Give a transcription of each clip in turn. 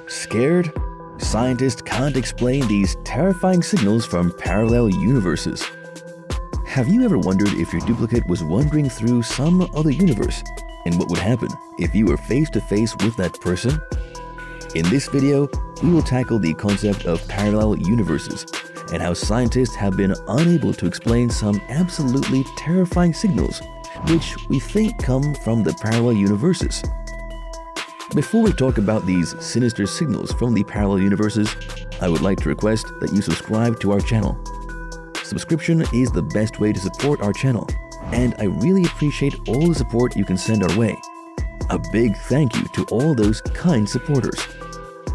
Scared? Scientists can't explain these terrifying signals from parallel universes. Have you ever wondered if your duplicate was wandering through some other universe, and what would happen if you were face to face with that person? In this video, we will tackle the concept of parallel universes and how scientists have been unable to explain some absolutely terrifying signals which we think come from the parallel universes. Before we talk about these sinister signals from the parallel universes, I would like to request that you subscribe to our channel. Subscription is the best way to support our channel, and I really appreciate all the support you can send our way. A big thank you to all those kind supporters.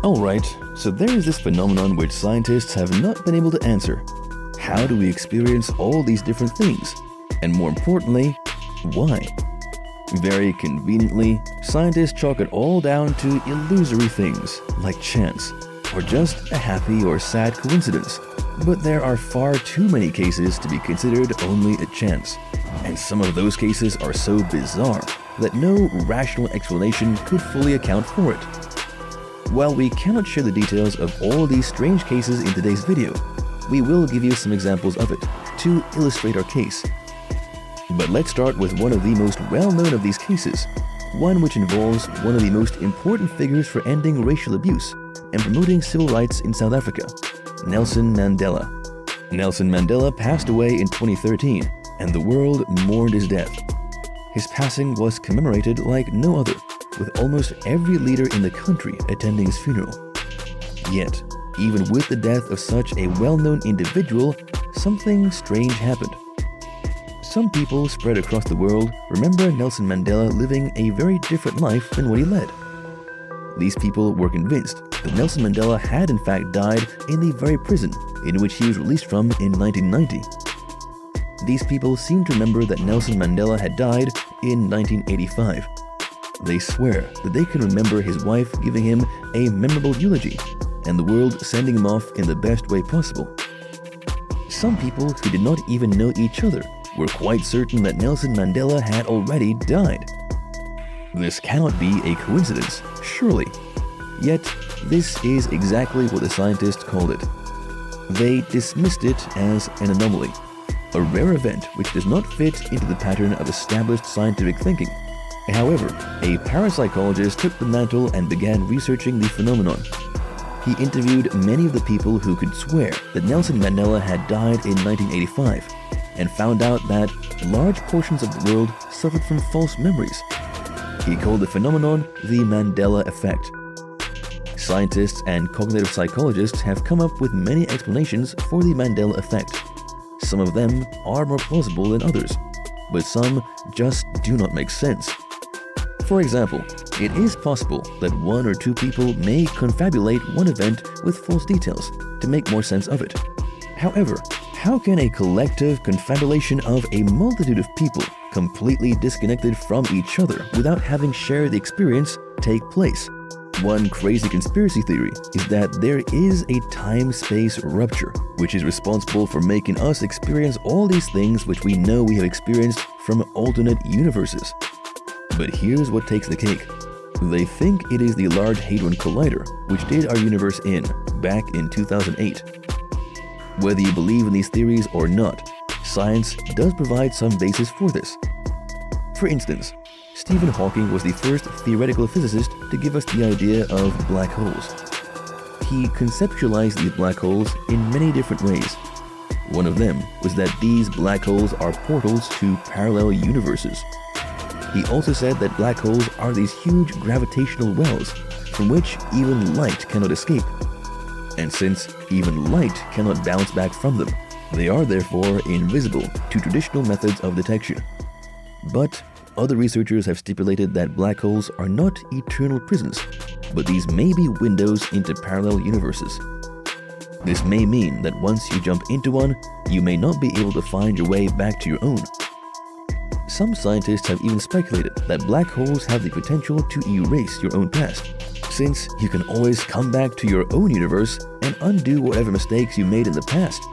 Alright, so there is this phenomenon which scientists have not been able to answer. How do we experience all these different things? And more importantly, why? Very conveniently, scientists chalk it all down to illusory things like chance, or just a happy or sad coincidence. But there are far too many cases to be considered only a chance, and some of those cases are so bizarre that no rational explanation could fully account for it. While we cannot share the details of all these strange cases in today's video, we will give you some examples of it to illustrate our case. But let's start with one of the most well-known of these cases, one which involves one of the most important figures for ending racial abuse and promoting civil rights in South Africa, Nelson Mandela. Nelson Mandela passed away in 2013, and the world mourned his death. His passing was commemorated like no other, with almost every leader in the country attending his funeral. Yet, even with the death of such a well-known individual, something strange happened. Some people spread across the world remember Nelson Mandela living a very different life than what he led. These people were convinced that Nelson Mandela had in fact died in the very prison in which he was released from in 1990. These people seem to remember that Nelson Mandela had died in 1985. They swear that they can remember his wife giving him a memorable eulogy and the world sending him off in the best way possible. Some people who did not even know each other were quite certain that Nelson Mandela had already died. This cannot be a coincidence, surely. Yet, this is exactly what the scientists called it. They dismissed it as an anomaly, a rare event which does not fit into the pattern of established scientific thinking. However, a parapsychologist took the mantle and began researching the phenomenon. He interviewed many of the people who could swear that Nelson Mandela had died in 1985 and found out that large portions of the world suffered from false memories. He called the phenomenon the Mandela effect. Scientists and cognitive psychologists have come up with many explanations for the Mandela effect. Some of them are more plausible than others, but some just do not make sense. For example, it is possible that one or two people may confabulate one event with false details to make more sense of it. However, how can a collective confabulation of a multitude of people completely disconnected from each other without having shared the experience take place? One crazy conspiracy theory is that there is a time-space rupture, which is responsible for making us experience all these things which we know we have experienced from alternate universes. But here's what takes the cake. They think it is the Large Hadron Collider, which did our universe in, back in 2008. Whether you believe in these theories or not, science does provide some basis for this. For instance, Stephen Hawking was the first theoretical physicist to give us the idea of black holes. He conceptualized these black holes in many different ways. One of them was that these black holes are portals to parallel universes. He also said that black holes are these huge gravitational wells from which even light cannot escape. And since even light cannot bounce back from them, they are therefore invisible to traditional methods of detection. But other researchers have stipulated that black holes are not eternal prisons, but these may be windows into parallel universes. This may mean that once you jump into one, you may not be able to find your way back to your own. Some scientists have even speculated that black holes have the potential to erase your own past, since you can always come back to your own universe and undo whatever mistakes you made in the past.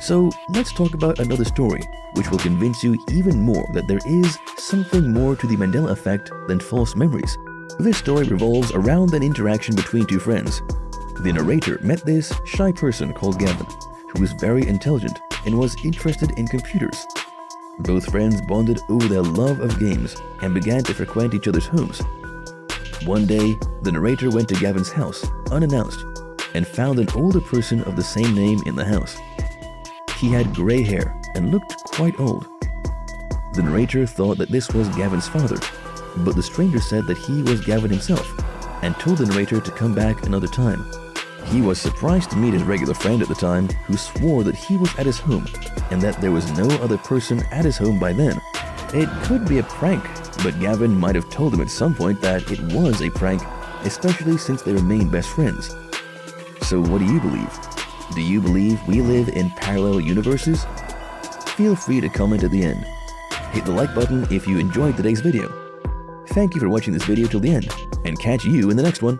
So let's talk about another story, which will convince you even more that there is something more to the Mandela effect than false memories. This story revolves around an interaction between two friends. The narrator met this shy person called Gavin, who was very intelligent and was interested in computers. Both friends bonded over their love of games and began to frequent each other's homes. One day, the narrator went to Gavin's house unannounced and found an older person of the same name in the house. He had gray hair and looked quite old. The narrator thought that this was Gavin's father, but the stranger said that he was Gavin himself and told the narrator to come back another time. He was surprised to meet his regular friend at the time, who swore that he was at his home and that there was no other person at his home by then. It could be a prank, but Gavin might have told him at some point that it was a prank, especially since they remained best friends. So what do you believe? Do you believe we live in parallel universes? Feel free to comment at the end. Hit the like button if you enjoyed today's video. Thank you for watching this video till the end, and catch you in the next one.